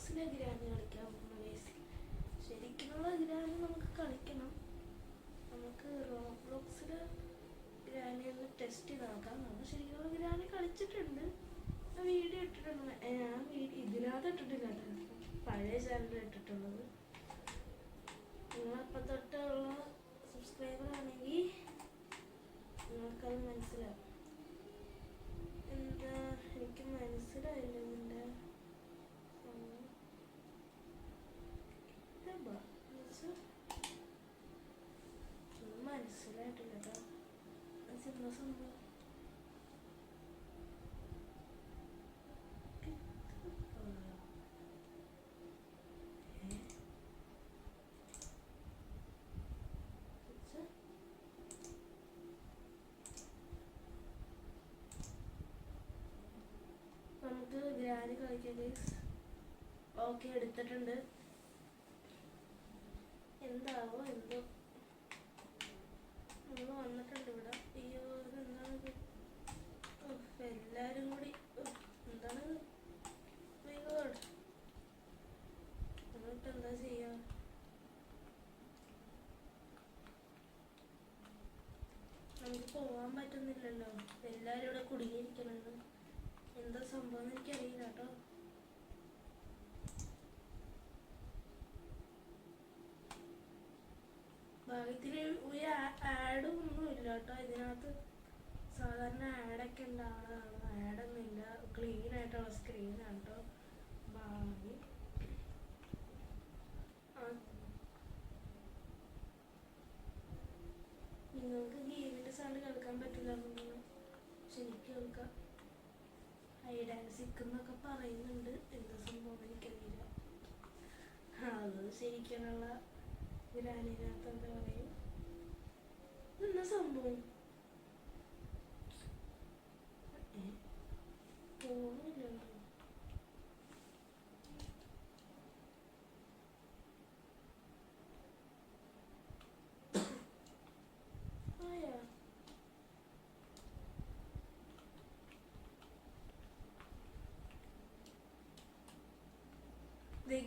റോബ്ലോക്സിലെ granny കളിക്കാൻ പോകുന്ന case. ശരിക്കുള്ള ഗ്രാനി നമുക്ക് കളിക്കണം. നമുക്ക് റോബ്ലോക്സിൽ ഗ്രാനി ഒന്ന് ടെസ്റ്റ് ചെയ്ത് നോക്കാം. നമ്മൾ ശരിക്കുള്ള ഗ്രാനി കളിച്ചിട്ടുണ്ട്, വീഡിയോ ഇട്ടിട്ടുണ്ട്. ഞാൻ ഇതിനകത്ത് ഇട്ടിട്ടില്ല കേട്ടോ, പഴയ ചാനലിൽ ഇട്ടിട്ടുള്ളത്. നിങ്ങളപ്പം തൊട്ടുള്ള സബ്സ്ക്രൈബർ ആണെങ്കിൽ നിങ്ങൾക്കത് മനസ്സിലാവും. എന്താ എനിക്ക് മനസ്സിലായില്ല ഇതിൻ്റെ മനസ്സിലായിട്ടില്ല കേട്ടോ. എന്താ സംഭവം? നമുക്ക് ഗ്രാനി കളിക്കാൻ ഓക്കെ എടുത്തിട്ടുണ്ട്. എന്താവോ എന്തോ നമ്മൾ വന്നിട്ടുണ്ട് ഇവിടെ. അയ്യോ എന്താണിത്? എല്ലാരും കൂടി എന്താണിത്? നമ്മളിപ്പോ എന്താ ചെയ്യാ? നമുക്ക് പോവാൻ പറ്റുന്നില്ലല്ലോ, എല്ലാരും ഇവിടെ കുടുങ്ങിയിരിക്കണത്. എന്താ സംഭവം എനിക്കറിയില്ല കേട്ടോ. ഭാഗ്യത്തിന് ഒരു ആഡും ഒന്നും ഇല്ല കേട്ടോ ഇതിനകത്ത്. സാധാരണ ആഡൊക്കെ ഉണ്ടാവുന്നതാണ്, ആഡൊന്നും ഇല്ല. ക്ലീൻ ആയിട്ടുള്ള സ്ക്രീനാണ് കേട്ടോ. ഭാഗ്യം. നിങ്ങൾക്ക് ഗെയിമിൻ്റെ സൗണ്ട് കേൾക്കാൻ പറ്റില്ല, പക്ഷെ എനിക്ക് കേൾക്കാം. ഹൈഡ് ആൻഡ് സിക്ക് എന്നൊക്കെ പറയുന്നുണ്ട്. എന്താ സംഭവം എനിക്കറിയില്ല. അത് ശരിക്കുള്ള ഗ്രാനിനകത്ത് എന്താ പറയും? എന്താ സംഭവം? തോന്നില്ലല്ലോ.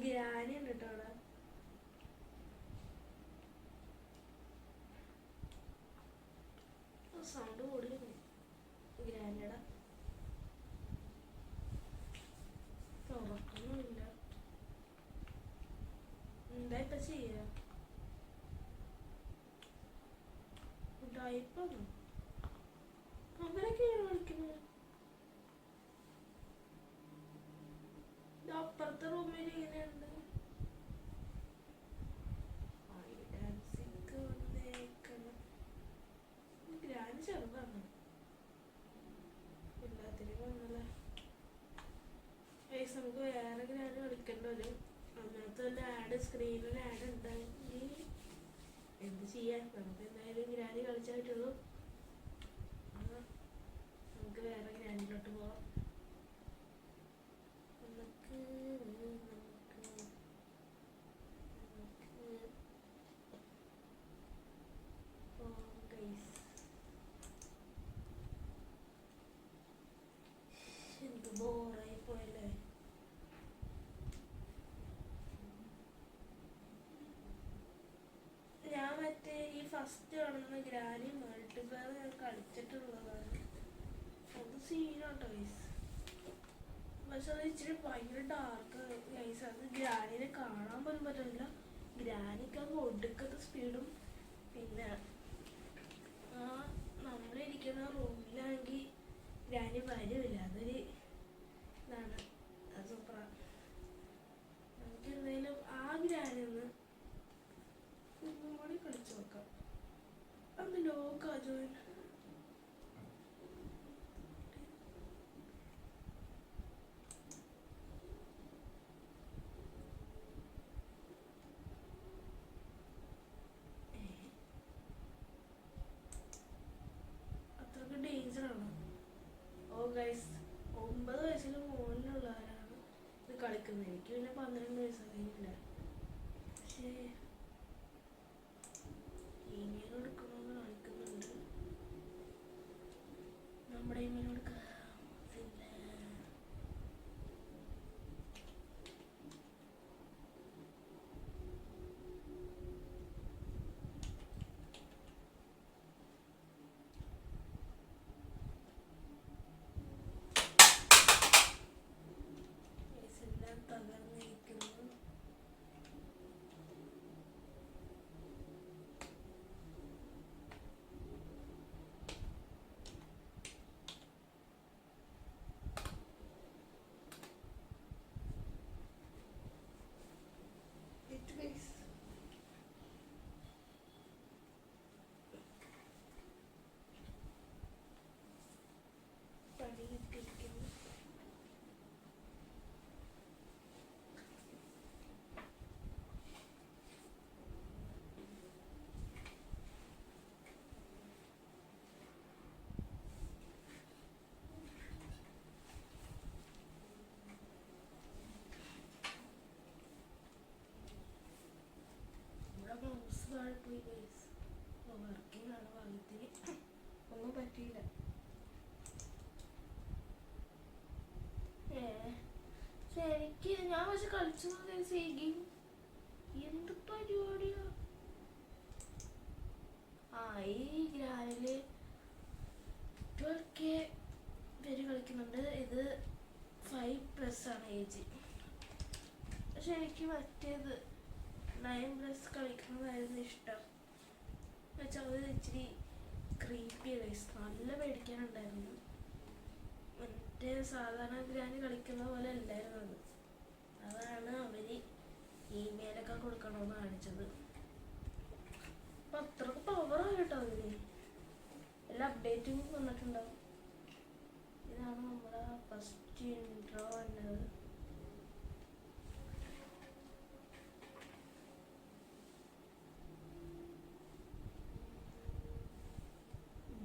ഗ്രാനി ഉണ്ട് കേട്ടോ അവിടെ. സൗണ്ട് കൂടി ഗ്രാനിയുടെ തുറക്കൊന്നുമില്ല. എന്താ ഇപ്പൊ ചെയ്യാ? ഡൈപ്പൊന്നും അവരൊക്കെയാണ് കളിക്കുന്നത്. അപ്പുറത്തെ റൂമിൽ ഇങ്ങനെയുണ്ട്. ഗ്രാനി ചെറുതാണ്, എല്ലാത്തിനും വന്നല്ലേ. നമുക്ക് വേറെ ഗ്രാനി കളിക്കേണ്ട വരും. അതിനകത്ത് തന്നെ ആഡ്, സ്ക്രീനിൽ ആഡ് ഉണ്ടായി എന്ത് ചെയ്യാൻ? നമുക്ക് എന്തായാലും ഗ്രാനി കളിച്ചായിട്ടുള്ളൂ. നമുക്ക് വേറെ ഗ്രാനിലോട്ട് പോവാം. എന്ത് ബോറായി പോയല്ലേ. ഞാൻ മറ്റേ ഈ ഫസ്റ്റ് കാണുന്ന ഗ്രാനി മൾട്ടിപ്ലെയർ ഞാൻ കളിച്ചിട്ടുള്ളതാണ്. അത് സീനാട്ടോ ഗൈസ്. പക്ഷെ അത് ഇച്ചിരി ഭയങ്കര ഡാർക്ക് ഗൈസ്. അത് ഗ്രാനിനെ കാണാൻ പോലും പറ്റില്ല. ഗ്രാനിക്ക് അത് ഒടുക്കത്തെ സ്പീഡും. പിന്നെ നമ്മളിരിക്കുന്ന റൂമിലാണെങ്കിൽ ഗ്രാനി വരില്ല. അതൊരു ഇതാണ്. അത് സൂപ്പറാണ്. നമുക്ക് എന്തായാലും ആ ഗ്രാനി ഒന്ന് കൂടി കളിച്ചു നോക്കാം. അത് ലോക്കാ ജോയിൻ. അത്രക്ക് ഡേഞ്ചറാണോ? ഓ ഗൈസ്, ഓ താഴെ പോയി ഗൈസ്. വർക്കിംഗ് ആണ് ഭാഗ്യത്തിന്, ഒന്നും പറ്റിയില്ല. എനിക്ക് ഞാൻ പക്ഷെ കളിച്ചത് ഈ ഗെയിം എന്ത് പരിപാടിയാ. ഈ ഗ്രാനില് 12K പേര് കളിക്കുന്നുണ്ട്. ഇത് 5+ ആണ് ഏജ്. പക്ഷെ എനിക്ക് മറ്റേത് 9+ കളിക്കുന്നതായിരുന്നു ഇഷ്ടം. എന്നുവെച്ചാൽ അത് ഇച്ചിരി ക്രീപ്പി വൈസ് നല്ല പേടിക്കാനുണ്ടായിരുന്നു. മറ്റേ സാധാരണ ഗ്രാനി കളിക്കുന്ന പോലെ അല്ലായിരുന്നു അത്. അതാണ് അവര് ഇമെയിലൊക്കെ കൊടുക്കണമെന്ന് കാണിച്ചത്. അപ്പൊ അത്രക്ക് പവറാണ് കേട്ടോ അതിന്. എല്ലാ അപ്ഡേറ്റും വന്നിട്ടുണ്ടാവും. ഇതാണ് നമ്മുടെ ഫസ്റ്റ് ഇൻട്രോ എന്നത്.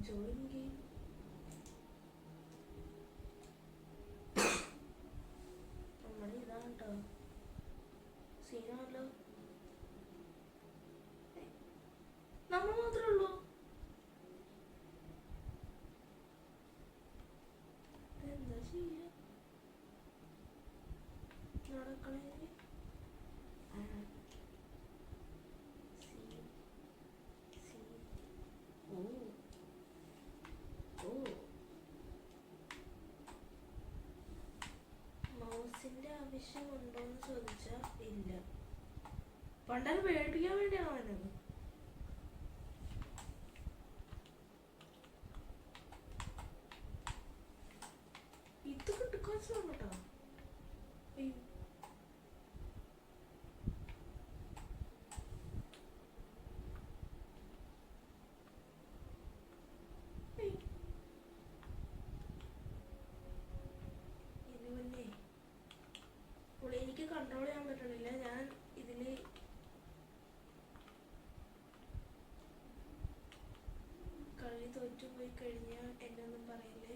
Join game. നമ്മുടെ ഇതാണ് കേട്ടോ സീനാണല്ലോ. നമ്മൾ മാത്രമേ ഉള്ളൂ. എന്താ ചെയ്യാ നടക്കണേ. മൗസിന്റെ ആവശ്യമുണ്ടോന്ന് ചോദിച്ചാ ഇല്ല. പണ്ടത് പേടിപ്പിക്കാൻ വേണ്ടിയാണ് വന്നത്. ഇത് കിട്ടുക്കാച്ചാണ് കേട്ടോ. എനിക്ക് കൺട്രോൾ ചെയ്യാൻ പറ്റണില്ല. ഞാൻ ഇതില് കളി തോറ്റുപോയി കഴിഞ്ഞാൽ എന്നൊന്നും പറയില്ലേ.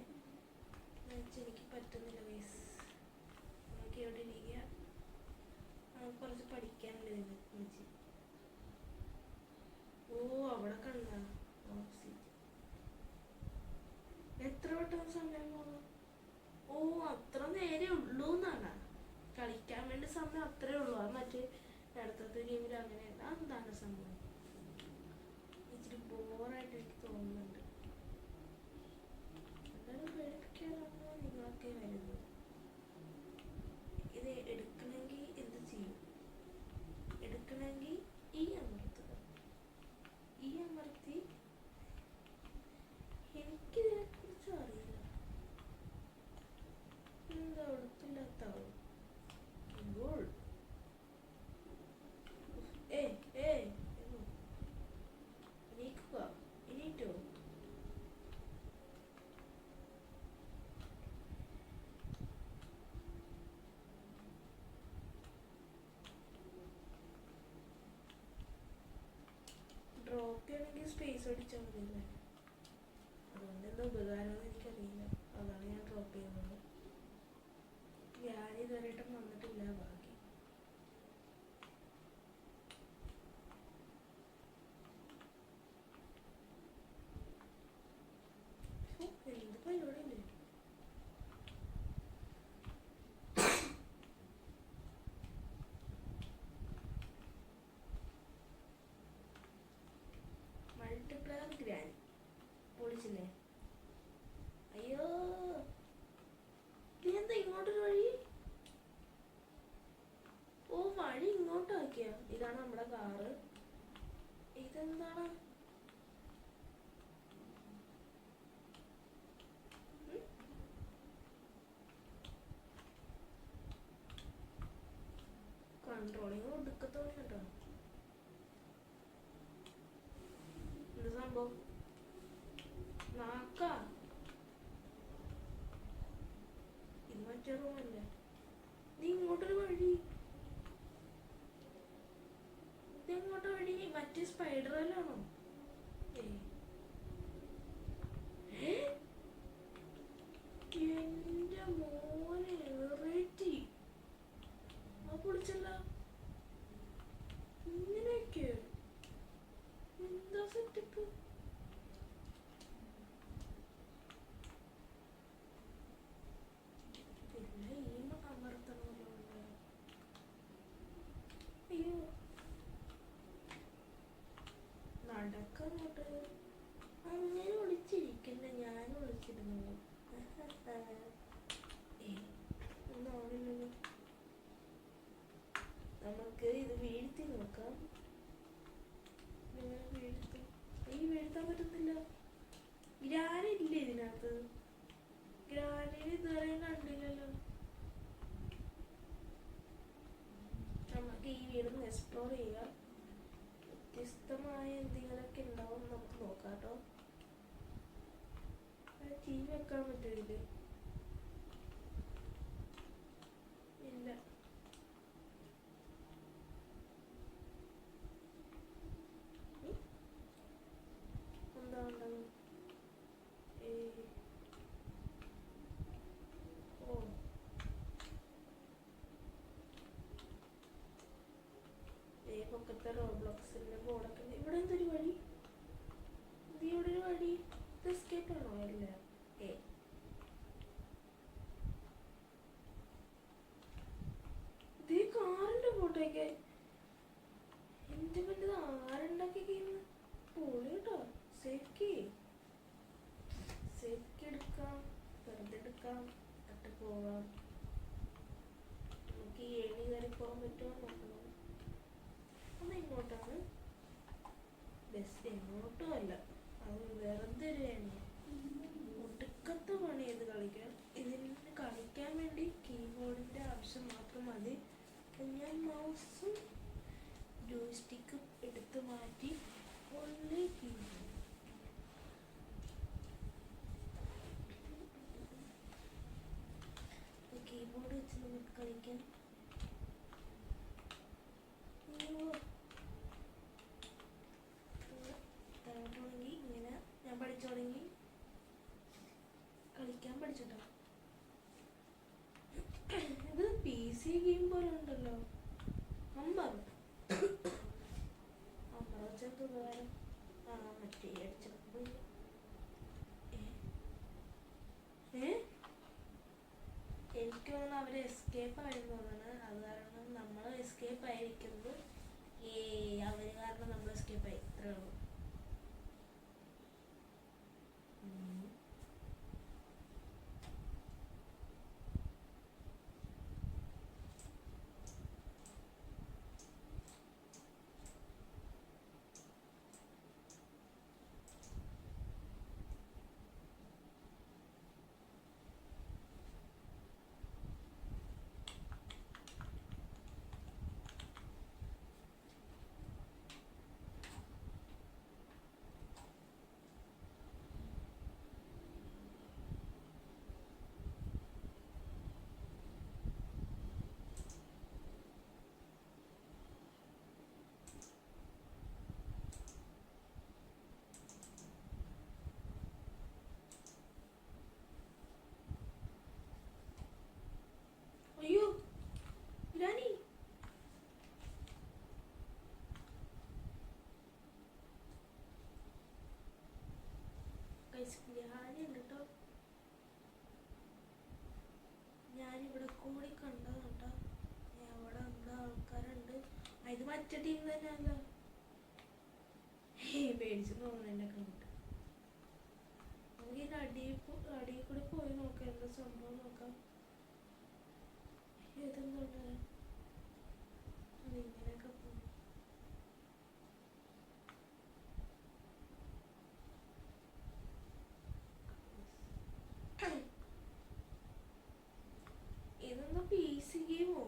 എനിക്ക് പറ്റുന്നില്ല ഗൈസ്. നമുക്ക് എവിടെ ഇരിക്കുക. നമുക്ക് കുറച്ച് പഠിക്കാനുണ്ട് ഇതിന്. അവിടെ കണ്ട എത്ര വട്ടം സമയം പോകും. അത്ര നേരെ ഉള്ളൂ എന്നാണ്. കളിക്കാൻ വേണ്ടി സമയം അത്രേ ഉള്ളൂ. അത് മറ്റേ അടുത്തത്തെ ഗെയിമിൽ അങ്ങനെയല്ല. എന്താണ് സംഭവം? ഇച്ചിരി ബോറായിട്ട് എനിക്ക് തോന്നുന്നുണ്ട്. എന്തായാലും പേടിപ്പിക്കാനാണോ നിങ്ങളൊക്കെ വരുന്നത്? ഇത് എടുക്കണമെങ്കിൽ എന്ത് ചെയ്യും? എടുക്കണമെങ്കിൽ അമർത്തുക. അമർത്തി. എനിക്കിതിനെ കുറിച്ച് അറിയില്ല. എന്താ ഉടുപ്പില്ലാത്താവും. ഡ്രോപ്പ് ചെയ്യണമെങ്കിൽ സ്പേസ് അടിച്ചാൽ മതിയല്ലേ. അതുകൊണ്ട് എന്താ ഉപകാരമെന്ന് എനിക്കറിയില്ല. അതാണ് ഞാൻ ഡ്രോപ്പ് ചെയ്യുന്നത്. ഞാൻ ഇതുവരെയായിട്ടും വന്നിട്ടില്ല. ബാക്കി എന്ത് പരിപാടിയില്ലേ. Multiplayer grand പൊളിച്ചില്ലേ. അയ്യോ ഇതെന്താ ഇങ്ങോട്ടൊരു വഴി. വഴി ഇങ്ങോട്ടാക്കിയ. ഇതാണ് നമ്മുടെ കാറ്. ഇതെന്താണ്? കൺട്രോളിങ് ഒടുക്കത്തോടെ കേട്ടോ. എന്ത് സംഭവം? നാക്ക ഇത് മറ്റേ റൂമല്ലേ. നീ ഇങ്ങോട്ടൊരു വഴി. ഇതെങ്ങോട്ട് വഴി? മറ്റേ സ്പൈഡറിലാണോ? എന്റെ മോനെ വെറൈറ്റി. പൊളിച്ചല്ല ഇങ്ങനെയൊക്കെ. അങ്ങോട്ട്. അങ്ങനെ ഒളിച്ചിരിക്കണ്ട, ഞാൻ ഒളിച്ചിരുന്നു. ഒന്നാണില്ലല്ലോ. നമുക്ക് ഇത് വീഴ്ത്തി നോക്കാം. വീഴ്ത്തി വീഴ്ത്താൻ പറ്റുന്നില്ല. ഗ്രാനില്ല ഇതിനകത്ത്. ഗ്രാനിൽ ഇതുവരെ കണ്ടില്ലല്ലോ. നമുക്ക് ഈ വീടൊന്ന് എക്സ്പ്ലോർ ചെയ്യാം. വ്യത്യസ്തമായ എന്തെങ്കിലുമൊക്കെ ഉണ്ടാവും നമുക്ക് നോക്കാം കേട്ടോ. ടി വി വെക്കാൻ പറ്റില്ലേ? ഇല്ല. എന്താ ഉണ്ടാവും? ഓ, പൊക്കത്തെ റോബ്ലോക്സിന്റെ ബോർഡൊക്കെ. ഇവിടെ എന്തൊരു വഴി? ഇത് ഇവിടെ ഒരു വഴി. ഇത് എസ്കേപ്പ് ആണോ? അല്ല. ഇത് കാറിന്റെ ഫോട്ടോയൊക്കെ എന്ത് വലുത് ആരുണ്ടാക്കി കഴിയുന്നു. പൊളി കേട്ടോ. സേഫ്റ്റി എടുക്കാം, വെറുതെ എടുക്കാം, എന്നിട്ട് പോവാം. നമുക്ക് ഈ ഏണി കയറി പോകാൻ പറ്റുമോ നോക്കണം. അത് ഇങ്ങോട്ടാണ്. ബെസ്റ്റ് എങ്ങോട്ടും അല്ല, അത് വെറുതെ ഒരു ഏണി. ഒടുക്കത്തെ പണി ഇത് കളിക്കാൻ. ഇതിന് കളിക്കാൻ വേണ്ടി കീബോർഡിന്റെ ആവശ്യം മാത്രം മതി. ഞാൻ മൗസും ജോയ്സ്റ്റിക്കും എടുത്ത് മാറ്റി ഓൺലി കീബോർഡ്. കീബോർഡ് വെച്ച് നമുക്ക് കളിക്കാം. തുടങ്ങി ഇങ്ങനെ ഞാൻ പഠിച്ചു തുടങ്ങി കളിക്കാൻ പഠിച്ചിട്ടോ. ഇത് PC ഗെയിം പോലെ ഉണ്ടല്ലോ. അമ്പർ വെച്ചെന്ത് ഉപകാരം? മറ്റേ അടിച്ചപ്പോൾ എനിക്ക് തോന്നുന്നു അവര് എസ്കേപ്പ് ആയിരുന്നു തോന്നുന്നത്. അത് കാരണം നമ്മൾ എസ്കേപ്പ് ആയിരിക്കുന്നത്. അവര് കാരണം നമ്മൾ എസ്കേപ്പ് ആയി. ഇത്രേ ഉള്ളൂ. അയ്യോ ഗ്രാനി, ഗ്രാനി ഉണ്ട് കേട്ടോ. ഞാനിവിടെ കൂടി കണ്ടതുണ്ടോ? അവിടെ എന്താ ആൾക്കാരുണ്ട്. ഇത് മറ്റേ ടീം തന്നെയല്ലോ. പേടിച്ചു തോന്നുന്നു എന്നെ കണ്ടിട്ട്. നമുക്ക് ഇതിന്റെ അടിയിൽ കൂടി പോയി നോക്കാം, എന്താ സംഭവം നോക്കാം. ഇതെന്തുണ്ട്? ഇങ്ങനെയൊക്കെ പോകും. ഇതെന്താ PC ഗെയിമോ?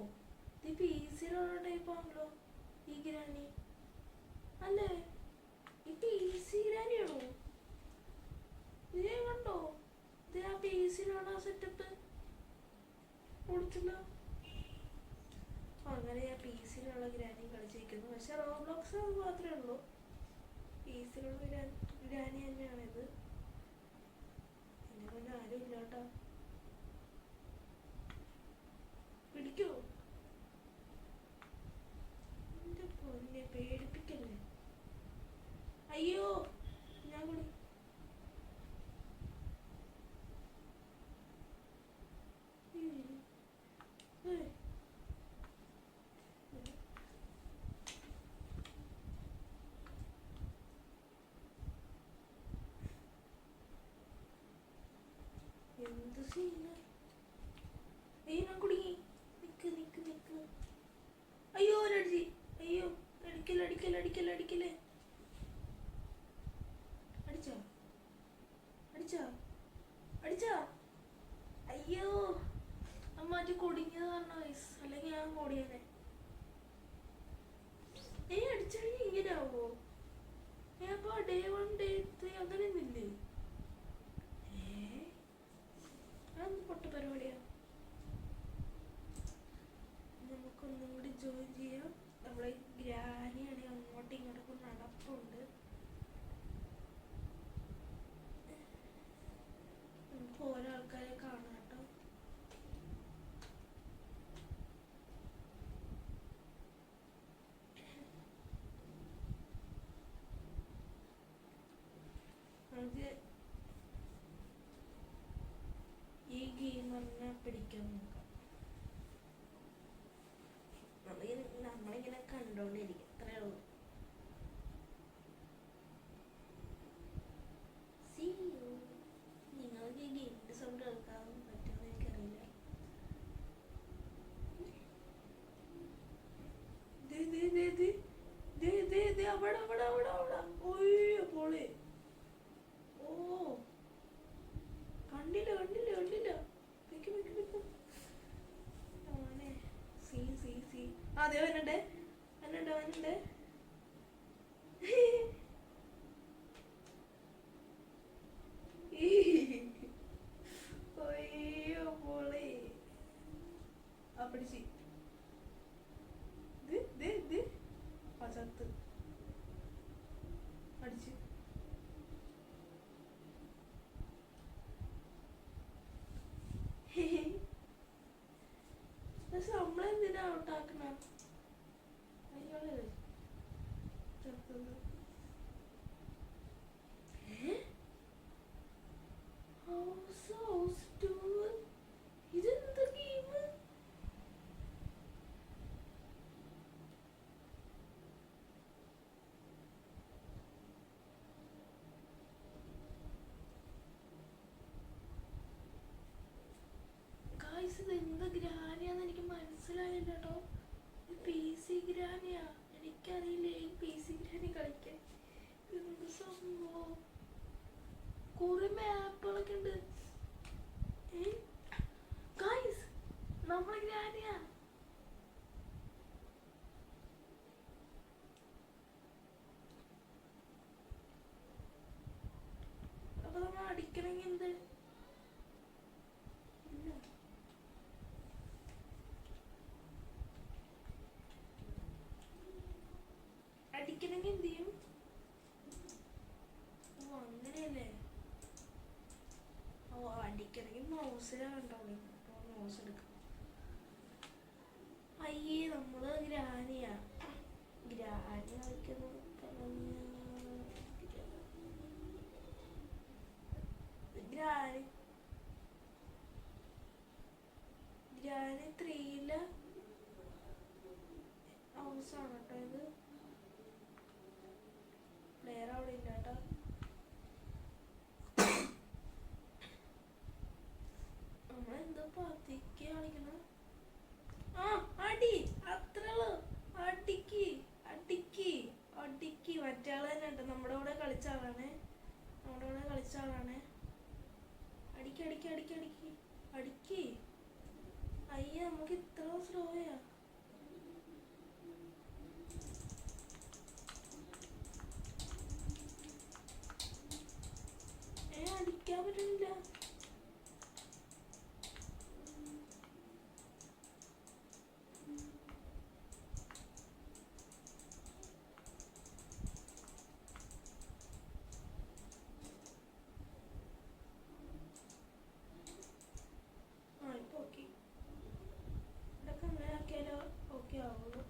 ഇത് PC-യിലുള്ള ടൈപ്പ് ആണല്ലോ ഈ ഗ്രാനി. അല്ലേ, ഈ PC ഗ്രാനിയാണോ? ഇതേ കണ്ടോ? ഇത് ആ PC-യിലുള്ള സെറ്റപ്പ് ഓടിച്ചല്ലോ. അങ്ങനെ ഞാൻ PC-യിലുള്ള ഗ്രാനി കളിച്ചിരിക്കുന്നു. പക്ഷെ റോബ്ലോക്സ് അത് മാത്രമേ ഉള്ളൂ. PC-യിലുള്ള ഗ്രാനി തന്നെയാണിത്. പിന്നെ കൊണ്ട് ആരും ഇല്ല കേട്ടോ. പിടിക്കോ? എന്റെ പൊന്നെ, പേടിപ്പിക്കല്ലേ. അയ്യോ, ഞാൻ കൂടി. അത്രേ ഉള്ളൂ. നിങ്ങൾക്ക് ഈ ഗെയിമിന്റെ സൗണ്ട് കേൾക്കാൻ പറ്റുമെന്ന് എനിക്കറിയില്ല. പൊളി. ഓ കണ്ടില്ല കണ്ടില്ല കണ്ടില്ല. അതെ വരണ്ടേ വരണ്ടേ വരണ്ടേ. അയ്യോ പൊളി. ആ പിടിച്ച് ചത്ത് അടിച്ച്. പക്ഷെ നമ്മളെന്തിനാ ഔട്ടാക്കണ? അയ്യോളെ ചത്തത്. ഇതെന്താ ഗെയിം? ഇത് എന്താ ഗ്രാനിയാന്ന് എനിക്ക് മനസ്സിലായില്ല കേട്ടോ. പി സി ഗ്രാനിയാ. എനിക്കറിയില്ല ഈ പി സി ഗ്രാനി കളിക്കാൻ. എന്ത് സംഭവം? കുറെ മാപ്പുകളൊക്കെ ഉണ്ട്. ഗൈസ് നമ്മളെ ഗ്രാനിയാ. അപ്പൊ നമ്മൾ അടിക്കണമെങ്കിൽ എന്ത്? അടിക്കണമെങ്കിൽ എന്ത് ചെയ്യും? ഓ അങ്ങനെയല്ലേ. ഓ അടിക്കണമെങ്കിൽ മൗസിലാണ്ടോളൂ. മൗസ് എടുക്കാം. അയ്യേ നമ്മള് ഗ്രാനിയാ. ഗ്രാനി കളിക്കുന്നത് ഗ്രാനി 3യിലെ ഹൗസാണ് കേട്ടോ ഇത്. പ്ലെയർ അവിടെ ഇല്ല കേട്ടോ. നമ്മളെന്തോ പതിക്കെ കളിക്കണം. ആ അടി അത്രയുള്ളൂ. അടിക്ക് അടിക്ക് അടിക്ക്. മറ്റേ ആള് തന്നെ ഉണ്ട്. നമ്മുടെ കൂടെ കളിച്ച ആളാണ്. അടിക്ക് അടിക്ക് അടിക്ക് അടിക്ക് അടിക്ക്. അയ്യ നമുക്ക് ഇത്ര സ്ലോയാ. അടിക്കാൻ പറ്റുന്നില്ല. ഇപ്പൊ ഓക്കെ. ഇതൊക്കെ അങ്ങനെ ആക്കിയാലോ ഓക്കെ ആവുള്ളൂ.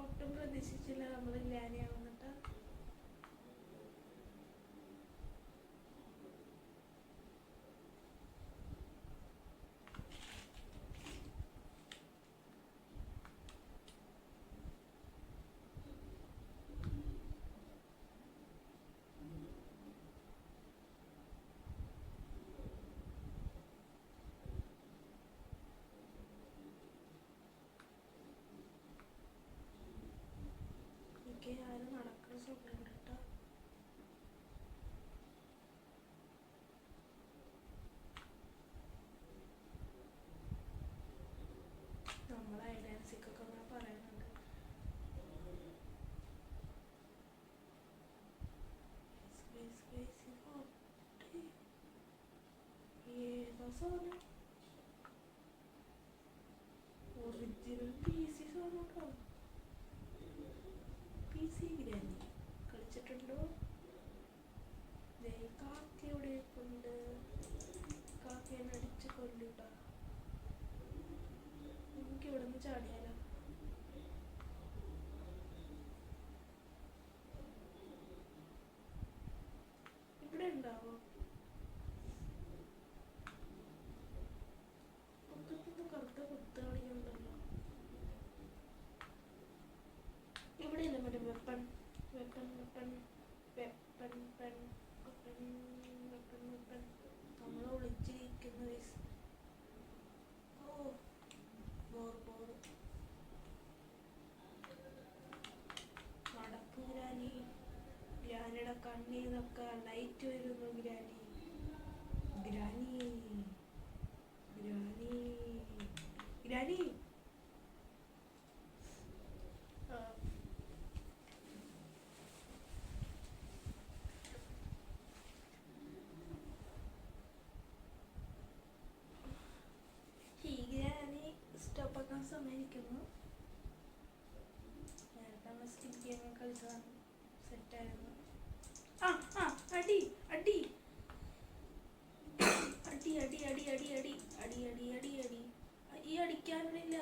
ഒട്ടും പ്രതീക്ഷിച്ചില്ല നമ്മൾ ഗ്രാനിയാവുന്നിട്ട്. ആരും നടക്കുന്ന സുഖം കേട്ടോ. നമ്മളെ ഐഡൻസിക്കൊക്കെ അങ്ങനെ പറയുന്നുണ്ട്. ഏതാ സാധനം? ഒറിജിനൽ പി സി സാധനം കേട്ടോ. പി സി ഗ്രാനി കളിച്ചിട്ടുണ്ടോ? കാക്കയുടെ കൊണ്ട് കാക്കയെ അടിച്ച് കൊല്ലുക. നമുക്ക് ഇവിടെ നിന്ന് ചാടിയാലോ? ഇരിക്കുന്നു guys. ഓ ബോർ നടക്ക് ഗ്രാനിയുടെ കണ്ണീന്നൊക്കെ ലൈറ്റ് വരുന്നു. ഗ്രാനി സ്റ്റോപ്പാക്കാൻ സമയമിരിക്കുന്നു. നേരത്തെ നമ്മൾ സ്കിപ്പ് ഗെയിം കളിച്ചതാണ്, സെറ്റായിരുന്നു. അടി അടി അടി അടി അടി അടി അടി അടി അടി അടി അടി ഈ അടിക്കാനില്ല.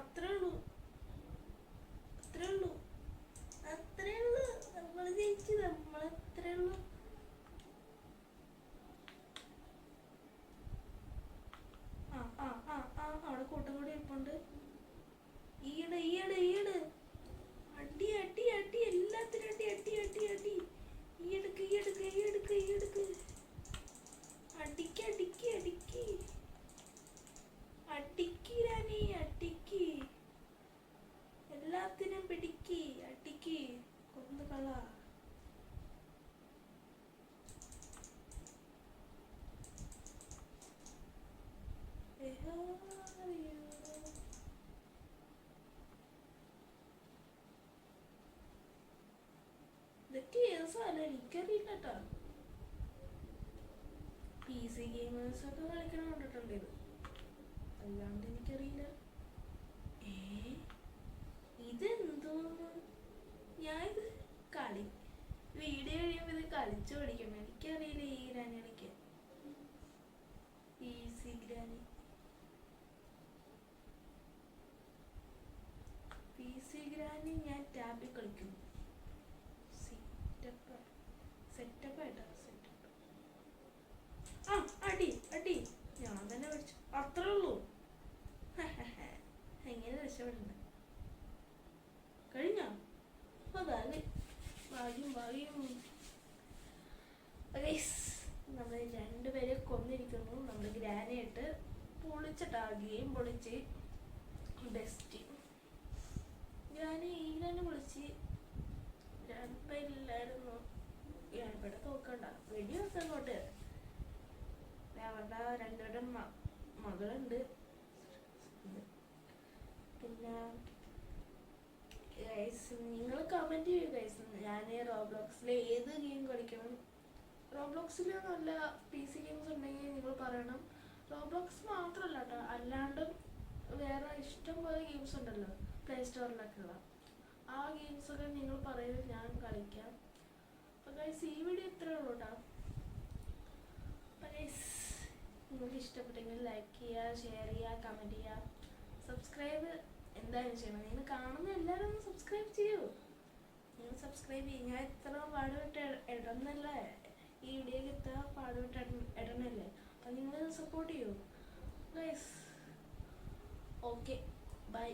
അത്രേ ഉള്ളൂ നമ്മൾ ജയിച്ചു. നമ്മളത്രേ ഉള്ളൂ. അവിടെ കൂട്ടം കൂടി ഇരിപ്പുണ്ട്. ഈയിടെ അടി അടി അടി എല്ലാത്തിനും അടി അടി അടി അടി ഈയെടുക്ക് അടിക്ക് അടിക്ക് അടിക്ക് അടിക്ക് രാണി അടിക്ക് എല്ലാത്തിനും പിടിക്ക് അടിക്ക് കൊന്നു കള. ഇതൊക്കെ ഏത് സാധനം എനിക്കറിയില്ല കേട്ടോ. PC ഗെയിമേഴ്സ് ഒക്കെ കളിക്കണം കണ്ടിട്ടുണ്ട് ഇത്, അല്ലാണ്ട് എനിക്കറിയില്ല. ഇതെന്തോന്ന്? ഞാനിത് വീഡിയോ കഴിയുമ്പോ ഇത് കളിച്ചു പഠിക്കണം. എനിക്കറിയില്ല ഈ ഗ്രാനി കളിക്കാൻ. PC ഗ്രാനി ഞാൻ ടാബിൽ കളിക്കുന്നു. സെറ്റപ്പ് അടി അടി ഞാൻ തന്നെ പഠിച്ചു. അത്രേ ഉള്ളൂ. എങ്ങനെ രക്ഷപ്പെടണ്ട? കഴിഞ്ഞോ? അതാണ് ഭാഗ്യം. നമ്മൾ രണ്ടുപേരെ കൊന്നിരിക്കുന്നു. നമ്മൾ ഗ്രാനൈറ്റ് പൊളിച്ചിട്ടാ ഗെയിം പൊളിച്ച്. ബെസ്റ്റ് ഗ്രാനി പൊളിച്ച്. രണ്ടുപേരില്ലായിരുന്നു. ഇവിടെ തോക്കണ്ട വെടി വെക്കാൻ അങ്ങോട്ട്. അവരുടെ രണ്ടുപേരുടെ മകളുണ്ട്. പിന്നെ നിങ്ങൾ കമന്റ് ചെയ്യൂ ഗൈസ്. ഞാൻ റോബ്ലോക്സിൽ ഏത് ഗെയിം കളിക്കണം? റോബ്ലോക്സിൽ നല്ല PC ഗെയിംസ് ഉണ്ടെങ്കിൽ നിങ്ങൾ പറയണം. റോബ്ലോക്സ് മാത്രമല്ല കേട്ടോ, അല്ലാണ്ടും വേറെ ഇഷ്ടം പോലെ ഗെയിംസ് ഉണ്ടല്ലോ പ്ലേ സ്റ്റോറിലൊക്കെ ഉള്ള. ആ ഗെയിംസൊക്കെ നിങ്ങൾ പറയൂ, ഞാൻ കളിക്കാം. അപ്പോൾ ഗൈസ് ഈ വീഡിയോ ഇത്രയേ ഉള്ളൂ കേട്ടോ. അപ്പോൾ ഗൈസ് നിങ്ങൾക്ക് ഇഷ്ടപ്പെട്ടെങ്കിൽ ലൈക്ക് ചെയ്യുക, ഷെയർ ചെയ്യുക, കമൻറ്റ് ചെയ്യുക, സബ്സ്ക്രൈബ് എന്തായാലും ചെയ്യണം. നിങ്ങൾ കാണുന്ന എല്ലാവരും ഒന്ന് സബ്സ്ക്രൈബ് ചെയ്യൂ. നിങ്ങൾ സബ്സ്ക്രൈബ് ചെയ്യും. ഞാൻ ഇത്ര പാടുപെട്ട് ഇടുന്നല്ലേ, ഈ വീഡിയോക്ക് ഇത്ര പാടുപെട്ട് ഇടണല്ലേ. അപ്പം നിങ്ങൾ സപ്പോർട്ട് ചെയ്യൂ ഗൈസ്. Okay bye.